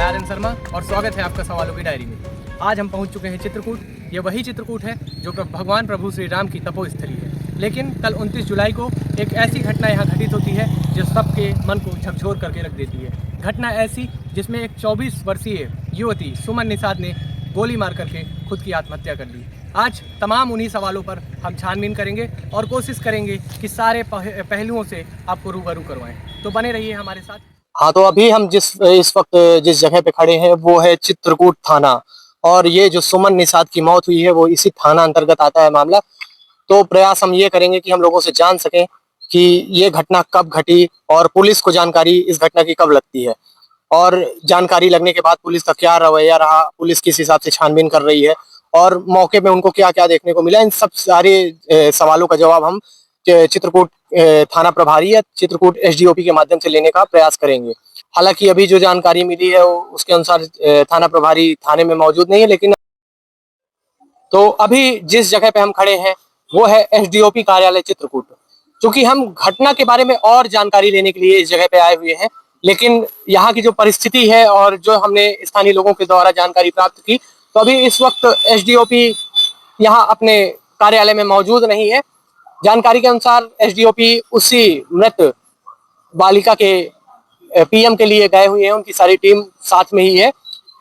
आर्यन शर्मा और स्वागत है आपका सवालों की डायरी में। आज हम पहुंच चुके हैं चित्रकूट। ये वही चित्रकूट है जो भगवान प्रभु श्री राम की तपोस्थली है। लेकिन कल 29 जुलाई को एक ऐसी घटना यहाँ घटित होती है जो सबके मन को झकझोर करके रख देती है। घटना ऐसी जिसमें एक 24 वर्षीय युवती सुमन निषाद ने गोली मार करके खुद की आत्महत्या कर ली। आज तमाम उन्हीं सवालों पर हम छानबीन करेंगे और कोशिश करेंगे कि सारे पहलुओं से आपको रूबरू करवाएं। तो बने रहिए हमारे साथ। हाँ, तो अभी हम इस वक्त जिस जगह पे खड़े हैं वो है चित्रकूट थाना, और ये जो सुमन निषाद की मौत हुई है वो इसी थाना अंतर्गत आता है मामला। तो प्रयास हम ये करेंगे कि हम लोगों से जान सकें कि ये घटना कब घटी और पुलिस को जानकारी इस घटना की कब लगती है, और जानकारी लगने के बाद पुलिस का क्या रवैया रहा, पुलिस किस हिसाब से छानबीन कर रही है और मौके पे उनको क्या क्या देखने को मिला। इन सब सारे सवालों का जवाब हम चित्रकूट थाना प्रभारी या चित्रकूट एसडीओपी के माध्यम से लेने का प्रयास करेंगे। हालांकि अभी जो जानकारी मिली है उसके अनुसार थाना प्रभारी थाने में मौजूद नहीं है, लेकिन तो अभी जिस जगह पे हम खड़े हैं वो है एसडीओपी कार्यालय चित्रकूट। क्योंकि हम घटना के बारे में और जानकारी लेने के लिए इस जगह पे आए हुए हैं, लेकिन यहाँ की जो परिस्थिति है और जो हमने स्थानीय लोगों के द्वारा जानकारी प्राप्त की, तो अभी इस वक्त एसडीओपी यहाँ अपने कार्यालय में मौजूद नहीं है। जानकारी के अनुसार एसडीओपी उसी मृत बालिका के पीएम के लिए गए हुए हैं, उनकी सारी टीम साथ में ही है,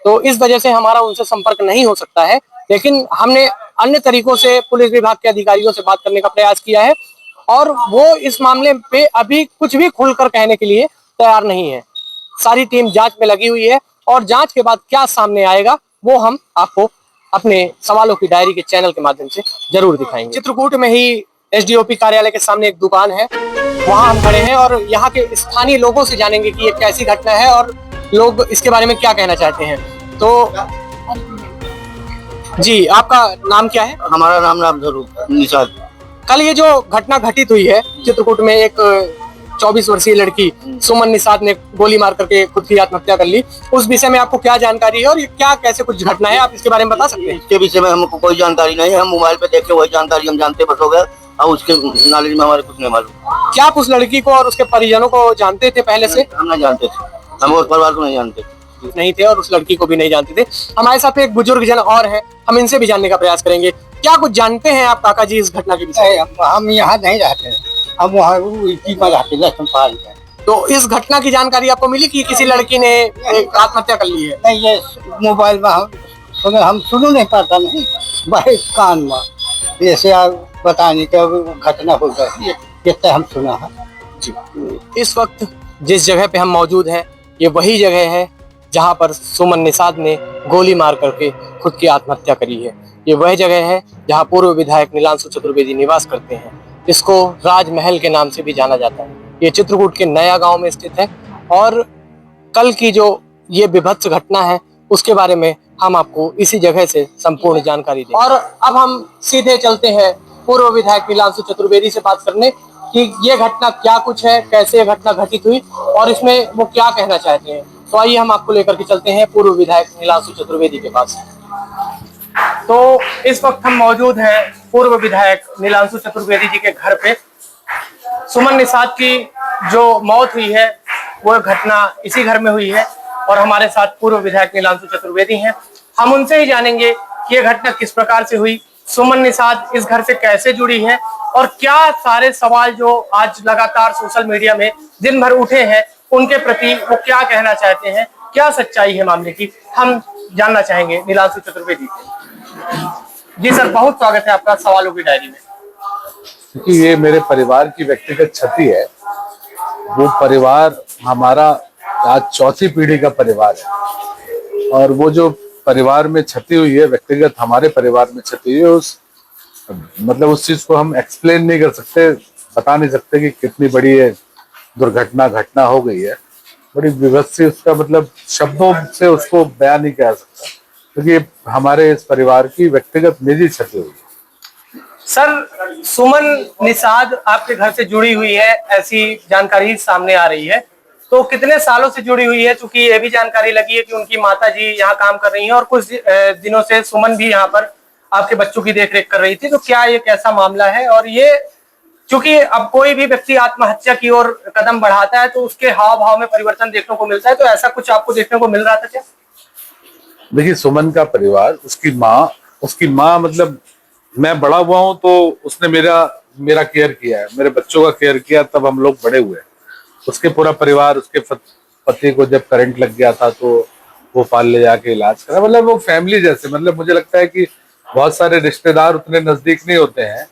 तो इस वजह से हमारा उनसे संपर्क नहीं हो सकता है। लेकिन हमने अन्य तरीकों से पुलिस विभाग के अधिकारियों से बात करने का प्रयास किया है और वो इस मामले पे अभी कुछ भी खुलकर कहने के लिए तैयार नहीं है। सारी टीम जांच में लगी हुई है और जांच के बाद क्या सामने आएगा वो हम आपको अपने सवालों की डायरी के चैनल के माध्यम से जरूर दिखाएंगे। चित्रकूट में ही एसडीओपी कार्यालय के सामने एक दुकान है, वहां हम खड़े हैं और यहाँ के स्थानीय लोगों से जानेंगे कि ये कैसी घटना है और लोग इसके बारे में क्या कहना चाहते हैं। तो जी, आपका नाम क्या है? हमारा नाम निषाद। कल ये जो घटना घटित हुई है चित्रकूट में, एक 24 वर्षीय लड़की सुमन निषाद ने गोली मार करके खुद की आत्महत्या कर ली, उस विषय में आपको क्या जानकारी है और ये क्या कैसे कुछ घटना है, आप इसके बारे में बता सकते हैं? इसके विषय में हमको कोई जानकारी नहीं है, हम मोबाइल पे देख के वही जानकारी हम जानते बस हो गया, और उसके नॉलेज में हमारे कुछ नहीं मालूम। क्या आप उस लड़की को और उसके परिजनों को जानते थे पहले से? हम नहीं जानते थे, हम उस परिवार को नहीं जानते नहीं थे और उस लड़की को भी नहीं जानते थे। हमारे साथ एक बुजुर्ग जन और है, हम इनसे भी जानने का प्रयास करेंगे। क्या कुछ जानते हैं आप काका जी इस घटना के विषय? हम यहाँ नहीं रहते, हम वहाँ रहते। तो इस घटना की जानकारी आपको मिली कि किसी लड़की ने आत्महत्या कर ली है? नहीं, ये मोबाइल में हम सुन नहीं पाता, नहीं भाई कान में ऐसे बताने का घटना हो गई, ये हम सुना है जी। इस वक्त जिस जगह पे हम मौजूद हैं ये वही जगह है जहां पर सुमन निषाद ने गोली मार करके खुद की आत्महत्या करी है। ये वह जगह है जहां पूर्व विधायक नीलांशु चतुर्वेदी निवास करते हैं। इसको राजमहल के नाम से भी जाना जाता है। ये चित्रकूट के नया गांव में स्थित है और कल की जो ये विभत्स घटना है उसके बारे में हम आपको इसी जगह से संपूर्ण जानकारी देंगे। और अब हम सीधे चलते हैं पूर्व विधायक नीलांशु चतुर्वेदी से बात करने कि ये घटना क्या कुछ है, कैसे ये घटना घटित हुई और इसमें वो क्या कहना चाहते हैं। तो आइए हम आपको लेकर के चलते हैं पूर्व विधायक नीलांशु चतुर्वेदी के पास। तो इस वक्त हम मौजूद हैं पूर्व विधायक नीलांशु चतुर्वेदी जी के घर पे। सुमन निषाद की जो मौत हुई है वो घटना इसी घर में हुई है और हमारे साथ पूर्व विधायक नीलांशु चतुर्वेदी हैं। हम उनसे ही जानेंगे कि ये घटना किस प्रकार से हुई, सुमन निषाद इस घर से कैसे जुड़ी है और क्या सारे सवाल जो आज लगातार सोशल मीडिया में दिन भर उठे हैं उनके प्रति वो क्या कहना चाहते हैं, क्या सच्चाई है मामले की, हम जानना चाहेंगे नीलांशु चतुर्वेदी। जी सर, बहुत स्वागत है आपका सवालों की डायरी में। क्योंकि ये मेरे परिवार की व्यक्तिगत क्षति है, वो परिवार हमारा आज चौथी पीढ़ी का परिवार है और वो जो परिवार में क्षति हुई है, व्यक्तिगत हमारे परिवार में क्षति हुई है, उस चीज को हम एक्सप्लेन नहीं कर सकते, बता नहीं सकते कि कितनी बड़ी ये घटना हो गई है। बड़ी विभत्स, उसका मतलब शब्दों से उसको बयान नहीं किया सकता, क्योंकि हमारे इस परिवार की व्यक्तिगत निजी क्षति हुई है। सर, सुमन निषाद आपके घर से जुड़ी हुई है ऐसी जानकारी सामने आ रही है, तो कितने सालों से जुड़ी हुई है? क्योंकि ये भी जानकारी लगी है कि उनकी माता जी यहाँ काम कर रही हैं और कुछ दिनों से सुमन भी यहाँ पर आपके बच्चों की देखरेख कर रही थी, तो क्या ये कैसा मामला है? और ये क्योंकि अब कोई भी व्यक्ति आत्महत्या की ओर कदम बढ़ाता है तो उसके हाव भाव में परिवर्तन देखने को मिलता है, तो ऐसा कुछ आपको देखने को मिल रहा था क्या? देखिए, सुमन का परिवार, उसकी माँ मतलब मैं बड़ा हुआ हूँ तो उसने मेरा केयर किया है, मेरे बच्चों का केयर किया, तब हम लोग बड़े हुए। उसके पूरा परिवार, उसके पति को जब करंट लग गया था तो वो पाल ले जाके इलाज करा। मतलब वो फैमिली जैसे, मतलब मुझे लगता है कि बहुत सारे रिश्तेदार उतने नजदीक नहीं होते हैं,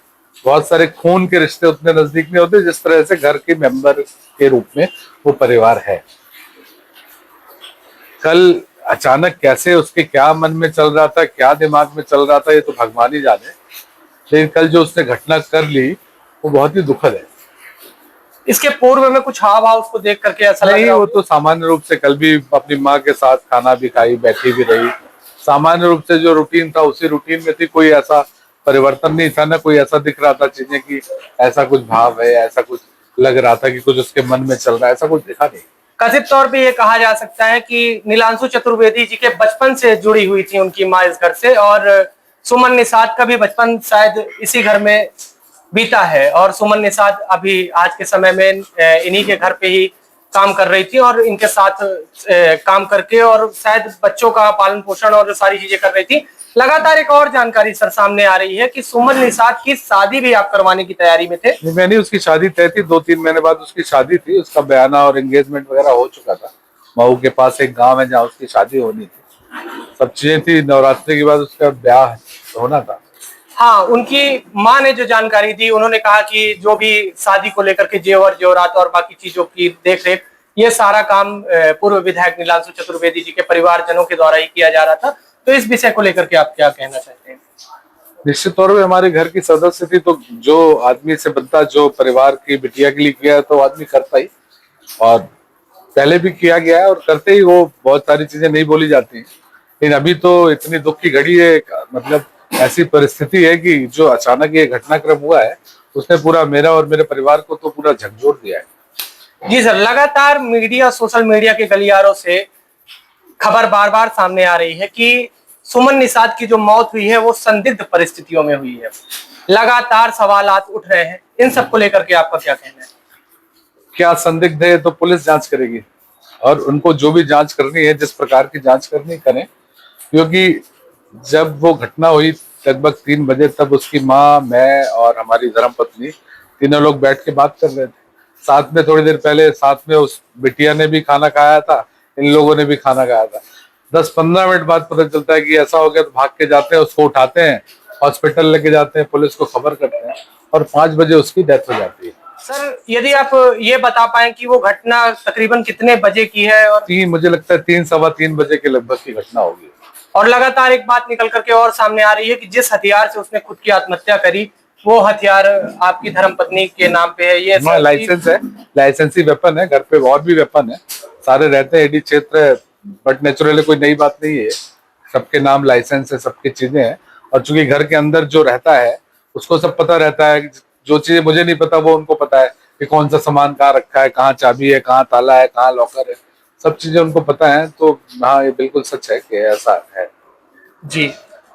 बहुत सारे खून के रिश्ते उतने नजदीक नहीं होते जिस तरह से घर के मेंबर के रूप में वो परिवार है। कल अचानक कैसे उसके क्या मन में चल रहा था, क्या दिमाग में चल रहा था, ये तो भगवान ही जाने। लेकिन कल जो उसने घटना कर ली वो बहुत ही दुखद है। इसके पूर्व में कुछ हाव भाव उसको देख करके ऐसा लग नहीं, रहा वो हो? तो सामान्य रूप से कल भी अपनी माँ के साथ खाना भी खाई, बैठी भी रही, सामान्य रूप से जो रूटीन था उसी रूटीन में थी। कोई ऐसा परिवर्तन नहीं था, ना कोई ऐसा दिख रहा था चीजें कि ऐसा कुछ भाव है, ऐसा कुछ लग रहा था कि कुछ उसके मन में चल रहा है, ऐसा कुछ दिखा नहीं। कथित तौर पे ये कहा जा सकता है कि नीलांशु चतुर्वेदी जी के बचपन से जुड़ी हुई थी उनकी माँ इस घर से, और सुमन निषाद का भी बचपन शायद इसी घर में बीता है, और सुमन निषाद अभी आज के समय में इन्हीं के घर पे ही काम कर रही थी और इनके साथ काम करके और शायद बच्चों का पालन पोषण और सारी चीजें कर रही थी। लगातार एक और जानकारी सर सामने आ रही है कि सुमन निषाद की शादी भी आप करवाने की तैयारी में थे। मैंने उसकी शादी तय थी, 2-3 महीने बाद उसकी शादी थी, उसका बयाना और एंगेजमेंट वगैरह हो चुका था। मऊ के पास एक गांव है जहाँ उसकी शादी होनी थी, सब चीजें थी। नवरात्रि के बाद उसका ब्याह होना था। हाँ, उनकी माँ ने जो जानकारी दी, उन्होंने कहा कि जो भी शादी को लेकर के जेवर जेवरात और बाकी चीजों की देखरेख, ये सारा काम पूर्व विधायक नीलांशु चतुर्वेदी जी के परिवारजनों के द्वारा ही किया जा रहा था। तो इस विषय को लेकर के आप क्या कहना चाहते हैं? निश्चित तौर पे हमारे घर की सदस्य थी, तो जो आदमी से बनता, जो परिवार की बिटिया के लिए किया है तो आदमी करता ही, और पहले भी किया गया है और करते ही। वो बहुत सारी चीजें नहीं बोली जाती, लेकिन अभी तो इतनी दुख की घड़ी है, मतलब ऐसी परिस्थिति है कि जो अचानक ये घटनाक्रम हुआ है उसने पूरा मेरा और मेरे परिवार को तो पूरा झकझोर दिया है। जी सर, लगातार मीडिया, सोशल मीडिया के गलियारों से खबर बार बार सामने आ रही है कि सुमन निषाद की जो मौत हुई है वो संदिग्ध परिस्थितियों में हुई है। लगातार सवालात उठ रहे हैं, इन सब को लेकर के आपका क्या कहना है? क्या संदिग्ध है तो पुलिस जांच करेगी, और उनको जो भी जांच करनी है, जिस प्रकार की जांच करनी करें। क्योंकि जब वो घटना हुई लगभग 3 बजे, तब उसकी माँ, मैं और हमारी धर्मपत्नी तीनों लोग बैठ के बात कर रहे थे। साथ में थोड़ी देर पहले साथ में उस बिटिया ने भी खाना खाया था, इन लोगों ने भी खाना खाया था। 10-15 मिनट बाद पता चलता है कि ऐसा हो गया, तो भाग के जाते हैं, उसको उठाते हैं, हॉस्पिटल लेके जाते हैं, पुलिस को खबर करते हैं, और 5 बजे उसकी डेथ हो जाती है। सर, यदि आप ये बता पाए कि वो घटना तकरीबन कितने बजे की है? और मुझे लगता है 3, सवा 3 बजे के लगभग की घटना होगी। और लगातार एक बात निकल करके और सामने आ रही है कि जिस हथियार से उसने खुद की आत्महत्या करी, वो हथियार आपकी धर्मपत्नी के नाम पे है। ये लाइसेंस है, लाइसेंसी वेपन है, घर पे और भी वेपन है, सारे रहते हैं, एडी क्षेत्र है, बट नेचुरली कोई नई बात नहीं है, सबके नाम लाइसेंस है, सबकी चीजें हैं। और चूंकि घर के अंदर जो रहता है उसको सब पता रहता है, जो चीजें मुझे नहीं पता वो उनको पता है कि कौन सा सामान कहाँ रखा है, कहाँ चाबी है, कहाँ ताला है, कहाँ लॉकर है, सब चीजें उनको पता है। तो हाँ, ये बिल्कुल सच है कि ऐसा है। जी,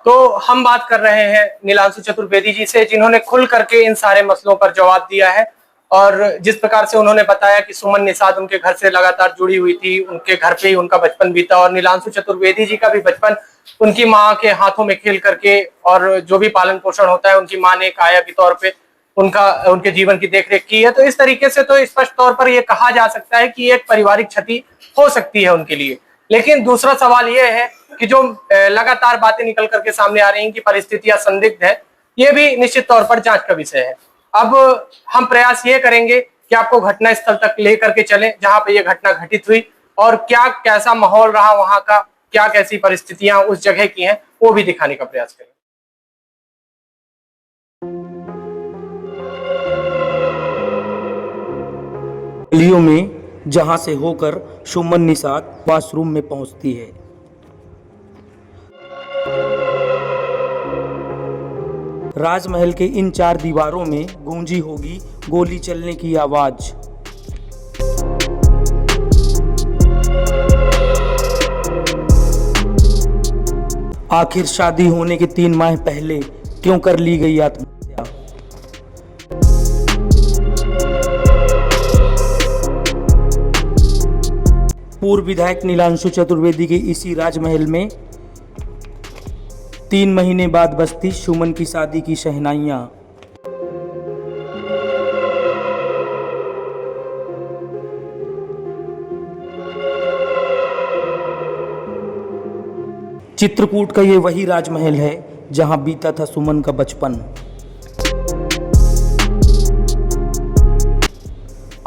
तो हम बात कर रहे हैं नीलांशु चतुर्वेदी जी से, जिन्होंने खुल करके इन सारे मसलों पर जवाब दिया है। और जिस प्रकार से उन्होंने बताया कि सुमन निषाद उनके घर से लगातार जुड़ी हुई थी, उनके घर पे ही उनका बचपन बीता, और नीलांशु चतुर्वेदी जी का भी बचपन उनकी माँ के हाथों में खेल करके, और जो भी पालन पोषण होता है उनकी माँ ने एक आया के तौर पे उनके जीवन की देखरेख की है। तो इस तरीके से तो स्पष्ट तौर पर यह कहा जा सकता है कि एक पारिवारिक क्षति हो सकती है उनके लिए। लेकिन दूसरा सवाल यह है कि जो लगातार बातें निकल करके सामने आ रही हैं कि परिस्थितियां संदिग्ध है, ये भी निश्चित तौर पर जांच का विषय है। अब हम प्रयास ये करेंगे कि आपको घटना स्थल तक लेकर के चलें जहां पे ये घटना घटित हुई, और क्या कैसा माहौल रहा वहां का, क्या कैसी परिस्थितियां उस जगह की हैं, वो भी दिखाने का प्रयास करें। गलियों में जहां से होकर सुमन निषाद वॉशरूम में पहुंचती है। राजमहल के इन 4 दीवारों में गूंजी होगी गोली चलने की आवाज। आखिर शादी होने के 3 माह पहले क्यों कर ली गई आत्महत्या? पूर्व विधायक नीलांशु चतुर्वेदी के इसी राजमहल में 3 महीने बाद बजती सुमन की शादी की शहनाइयाँ। चित्रकूट का ये वही राजमहल है जहां बीता था सुमन का बचपन।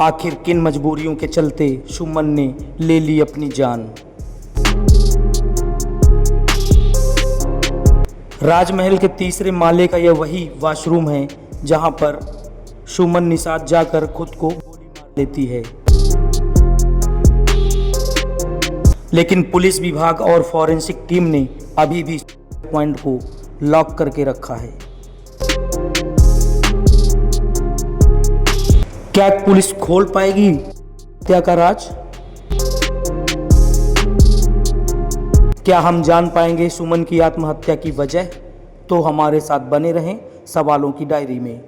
आखिर किन मजबूरियों के चलते सुमन ने ले ली अपनी जान। राजमहल के तीसरे माले का यह वही वॉशरूम है जहां पर सुमन निषाद जाकर खुद को गोली मार लेती है। लेकिन पुलिस विभाग और फॉरेंसिक टीम ने अभी भी पॉइंट को लॉक करके रखा है। क्या पुलिस खोल पाएगी हत्या का राज? क्या हम जान पाएंगे सुमन की आत्महत्या की वजह? तो हमारे साथ बने रहें सवालों की डायरी में।